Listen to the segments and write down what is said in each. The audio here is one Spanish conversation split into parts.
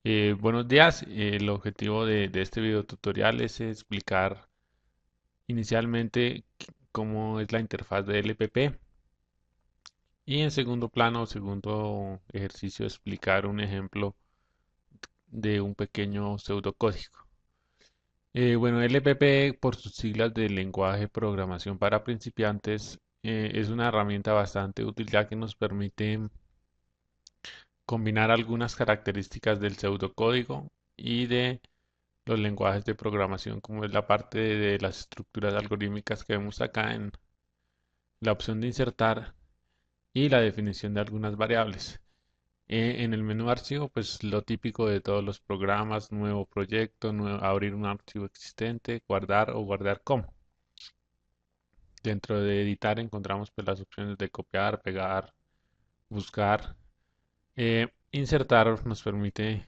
Buenos días. El objetivo de este video tutorial es explicar inicialmente cómo es la interfaz de LPP y en segundo plano, segundo ejercicio, explicar un ejemplo de un pequeño pseudocódigo. Bueno, LPP por sus siglas de lenguaje de programación para principiantes es una herramienta bastante útil ya que nos permite combinar algunas características del pseudocódigo y de los lenguajes de programación, como es la parte de las estructuras algorítmicas que vemos acá en la opción de insertar y la definición de algunas variables. En el menú archivo, pues lo típico de todos los programas, nuevo proyecto, abrir un archivo existente, guardar o guardar como. Dentro de editar encontramos pues las opciones de copiar, pegar, buscar. Insertar nos permite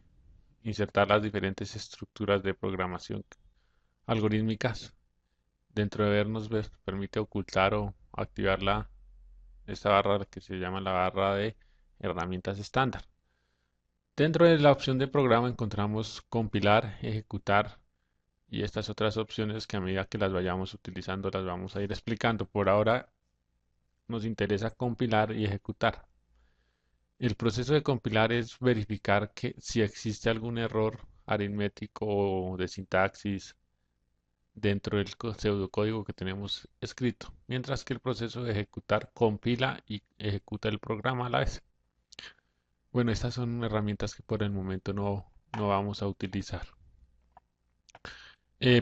insertar las diferentes estructuras de programación algorítmicas. Dentro de ver nos permite ocultar o activar esta barra que se llama la barra de herramientas estándar. Dentro de la opción de programa encontramos compilar, ejecutar y estas otras opciones que a medida que las vayamos utilizando las vamos a ir explicando. Por ahora nos interesa compilar y ejecutar. El proceso de compilar es verificar que si existe algún error aritmético o de sintaxis dentro del pseudocódigo que tenemos escrito, mientras que el proceso de ejecutar compila y ejecuta el programa a la vez. Bueno, estas son herramientas que por el momento no vamos a utilizar.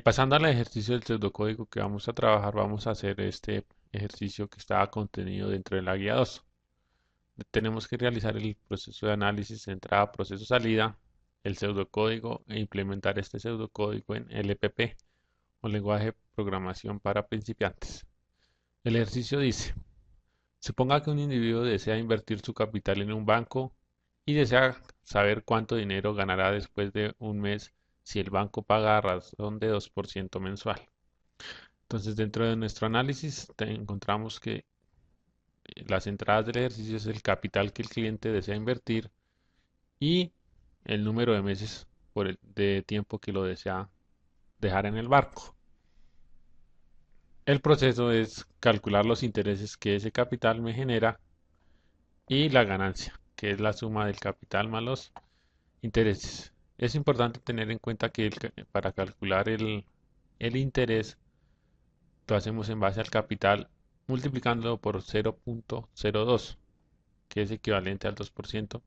Pasando al ejercicio del pseudocódigo que vamos a trabajar, vamos a hacer este ejercicio que está contenido dentro de la guía 2. Tenemos que realizar el proceso de análisis entrada, proceso, salida, el pseudocódigo e implementar este pseudocódigo en LPP o lenguaje de programación para principiantes. El ejercicio dice, suponga que un individuo desea invertir su capital en un banco y desea saber cuánto dinero ganará después de un mes si el banco paga a razón de 2% mensual. Entonces, dentro de nuestro análisis encontramos que las entradas del ejercicio es el capital que el cliente desea invertir y el número de meses de tiempo que lo desea dejar en el barco. El proceso es calcular los intereses que ese capital me genera y la ganancia, que es la suma del capital más los intereses. Es importante tener en cuenta que para calcular el interés lo hacemos en base al capital multiplicándolo por 0.02, que es equivalente al 2%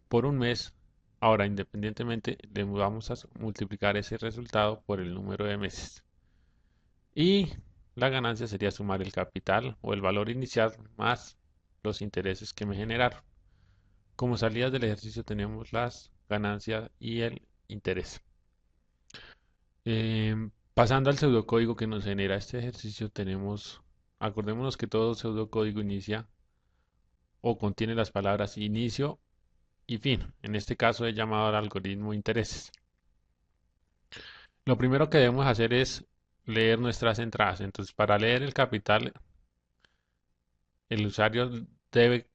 por un mes. Ahora, independientemente, le vamos a multiplicar ese resultado por el número de meses. Y la ganancia sería sumar el capital o el valor inicial más los intereses que me generaron. Como salidas del ejercicio tenemos las ganancias y el interés. Pasando al pseudocódigo que nos genera este ejercicio, acordémonos que todo pseudocódigo inicia o contiene las palabras inicio y fin. En este caso he llamado al algoritmo intereses. Lo primero que debemos hacer es leer nuestras entradas. Entonces, para leer el capital, el usuario debe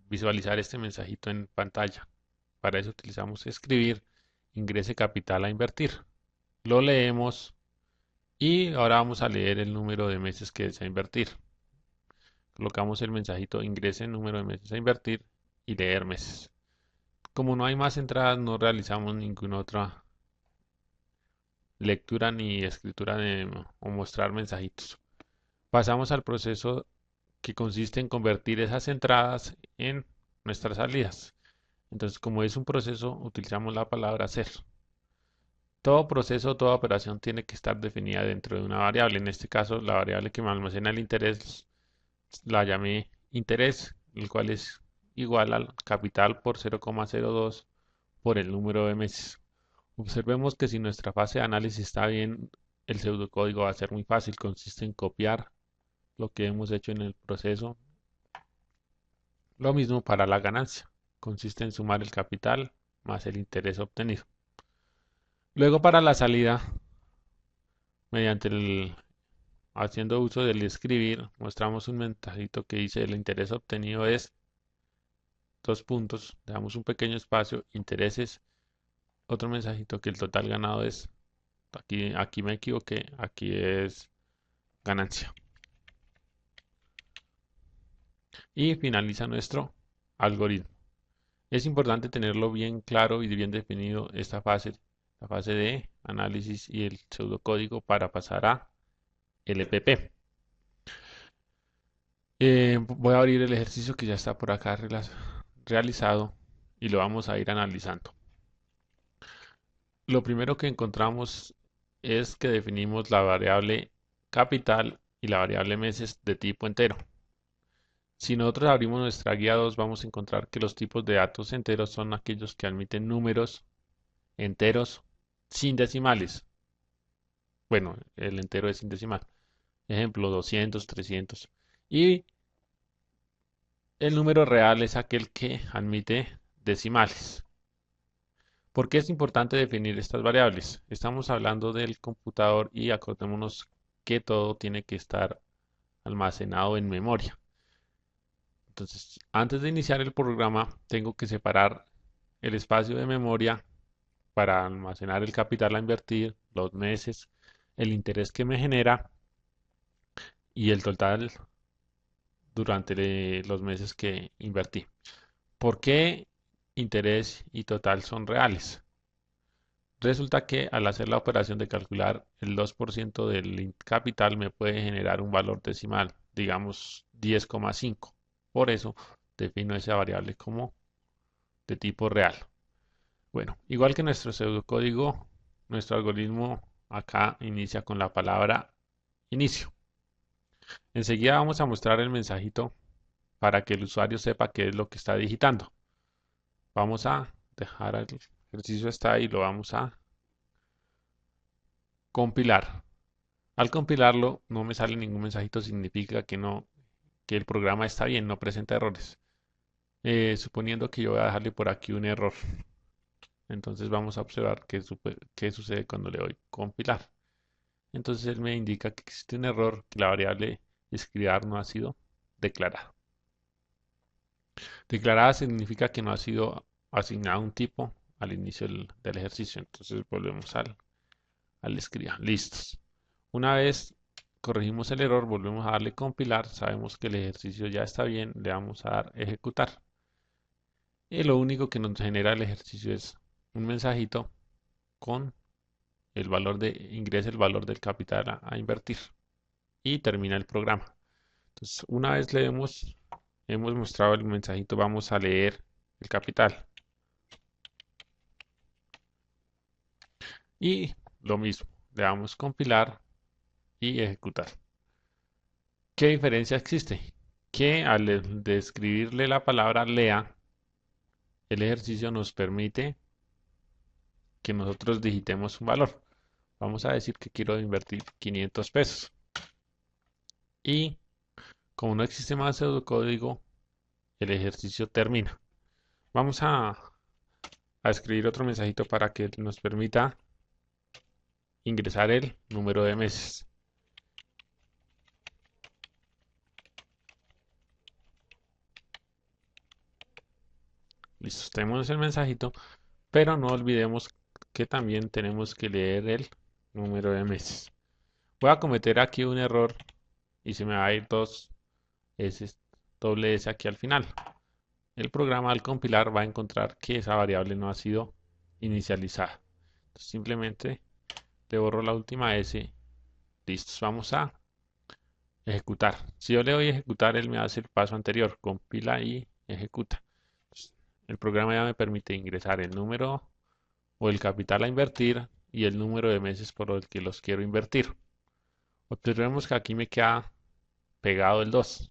visualizar este mensajito en pantalla. Para eso utilizamos escribir, ingrese capital a invertir. Lo leemos y ahora vamos a leer el número de meses que desea invertir. Colocamos el mensajito ingrese el número de meses a invertir y leer meses. Como no hay más entradas, no realizamos ninguna otra lectura ni escritura o mostrar mensajitos. Pasamos al proceso que consiste en convertir esas entradas en nuestras salidas. Entonces, como es un proceso, utilizamos la palabra hacer. Todo proceso, toda operación tiene que estar definida dentro de una variable. En este caso, la variable que me almacena el interés la llamé interés, el cual es igual al capital por 0,02 por el número de meses. Observemos que si nuestra fase de análisis está bien, el pseudocódigo va a ser muy fácil. Consiste en copiar lo que hemos hecho en el proceso. Lo mismo para la ganancia. Consiste en sumar el capital más el interés obtenido. Luego para la salida, mediante haciendo uso del escribir, mostramos un mensajito que dice el interés obtenido es dos puntos, damos un pequeño espacio, intereses otro mensajito que el total ganado es, aquí me equivoqué, aquí es ganancia. Y finaliza nuestro algoritmo. Es importante tenerlo bien claro y bien definido esta fase, la fase de análisis y el pseudocódigo para pasar a LPP. Voy a abrir el ejercicio que ya está por acá realizado y lo vamos a ir analizando. Lo primero que encontramos es que definimos la variable capital y la variable meses de tipo entero. Si nosotros abrimos nuestra guía 2, vamos a encontrar que los tipos de datos enteros son aquellos que admiten números enteros sin decimales. Bueno, el entero es sin decimal. Ejemplo, 200, 300. Y el número real es aquel que admite decimales. ¿Por qué es importante definir estas variables? Estamos hablando del computador y acordémonos que todo tiene que estar almacenado en memoria. Entonces, antes de iniciar el programa, tengo que separar el espacio de memoria para almacenar el capital a invertir, los meses, el interés que me genera y el total durante los meses que invertí. ¿Por qué interés y total son reales? Resulta que al hacer la operación de calcular el 2% del capital me puede generar un valor decimal, digamos 10,5. Por eso defino esa variable como de tipo real. Bueno, igual que nuestro pseudocódigo, nuestro algoritmo acá inicia con la palabra inicio. Enseguida vamos a mostrar el mensajito para que el usuario sepa qué es lo que está digitando. Vamos a dejar el ejercicio está ahí y lo vamos a compilar. Al compilarlo no me sale ningún mensajito, significa que no, que el programa está bien, no presenta errores. Suponiendo que yo voy a dejarle por aquí un error. Entonces vamos a observar qué sucede cuando le doy compilar. Entonces él me indica que existe un error, que la variable escribir no ha sido declarada. Declarada significa que no ha sido asignado un tipo al inicio del ejercicio. Entonces volvemos al escriba. Listos. Una vez corregimos el error, volvemos a darle compilar. Sabemos que el ejercicio ya está bien. Le vamos a dar ejecutar. Y lo único que nos genera el ejercicio es un mensajito con el valor ingresa el valor del capital a invertir. Y termina el programa. Entonces, una vez hemos mostrado el mensajito, vamos a leer el capital. Y lo mismo, le damos compilar y ejecutar. ¿Qué diferencia existe? Que al describirle la palabra lea, el ejercicio nos permite que nosotros digitemos un valor. Vamos a decir que quiero invertir 500 pesos. Y como no existe más pseudocódigo, el ejercicio termina. Vamos a escribir otro mensajito para que nos permita ingresar el número de meses. Listo, tenemos el mensajito, pero no olvidemos que también tenemos que leer el número de meses. Voy a cometer aquí un error y se me va a ir dos S, doble S aquí al final. El programa al compilar va a encontrar que esa variable no ha sido inicializada. Entonces, simplemente le borro la última S. Listo, vamos a ejecutar. Si yo le doy ejecutar, él me hace el paso anterior, compila y ejecuta. El programa ya me permite ingresar el número o el capital a invertir y el número de meses por el que los quiero invertir. Observemos que aquí me queda pegado el 2.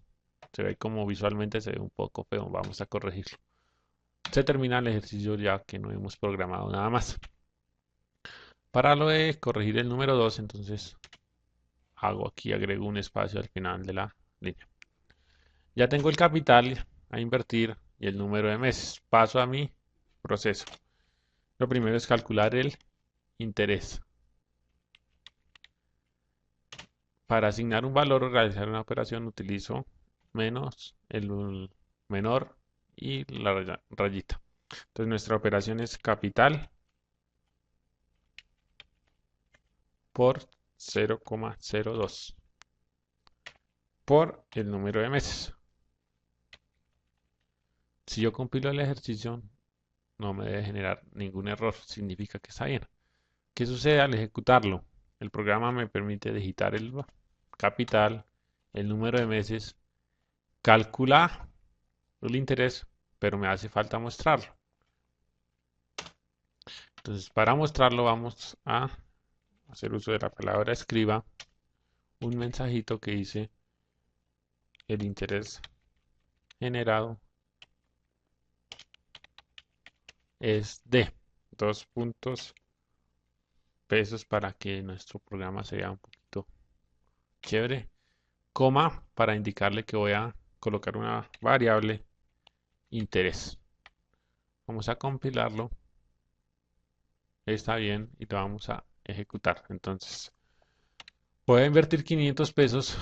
Se ve como visualmente se ve un poco feo. Vamos a corregirlo. Se termina el ejercicio ya que no hemos programado nada más. Para lo de corregir el número 2, entonces agrego un espacio al final de la línea. Ya tengo el capital a invertir y el número de meses. Paso a mi proceso. Lo primero es calcular el interés. Para asignar un valor o realizar una operación utilizo menos el menor y la rayita. Entonces nuestra operación es capital por 0,02 por el número de meses. Si yo compilo el ejercicio, no me debe generar ningún error, significa que está bien. ¿Qué sucede al ejecutarlo? El programa me permite digitar el capital, el número de meses, calcula el interés, pero me hace falta mostrarlo. Entonces, para mostrarlo vamos a hacer uso de la palabra escriba un mensajito que dice el interés generado es de 2 pesos para que nuestro programa sea un poquito chévere, coma para indicarle que voy a colocar una variable interés. Vamos a compilarlo, está bien y lo vamos a ejecutar. Entonces, voy a invertir 500 pesos,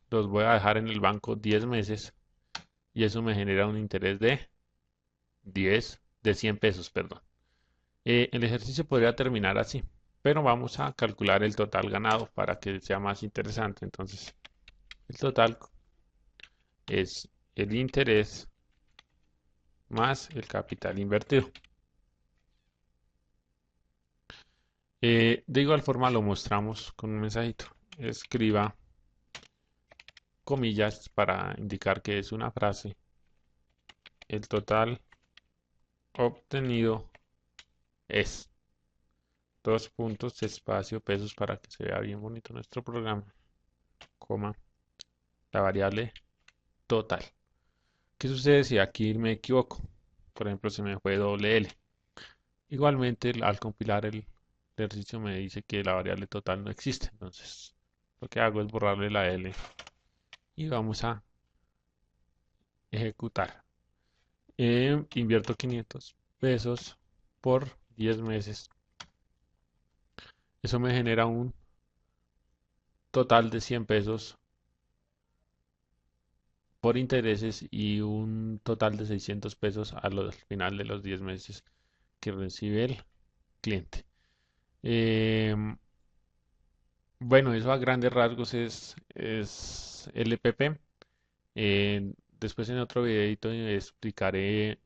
los voy a dejar en el banco 10 meses y eso me genera un interés de 100 pesos, perdón. El ejercicio podría terminar así, pero vamos a calcular el total ganado para que sea más interesante. Entonces, el total es el interés más el capital invertido. De igual forma lo mostramos con un mensajito. Escriba comillas para indicar que es una frase. El total obtenido es 2 puntos espacio pesos para que se vea bien bonito nuestro programa, coma, la variable total. ¿Qué sucede si aquí me equivoco? Por ejemplo, se me fue doble L. Igualmente, al compilar el ejercicio me dice que la variable total no existe. Entonces, lo que hago es borrarle la L y vamos a ejecutar. Invierto 500 pesos por 10 meses. Eso me genera un total de 100 pesos por intereses y un total de 600 pesos al final de los 10 meses que recibe el cliente. Em, bueno, eso a grandes rasgos es LPP. Después en otro videito explicaré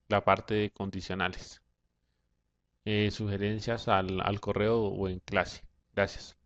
la parte de condicionales. Sugerencias al correo o en clase. Gracias.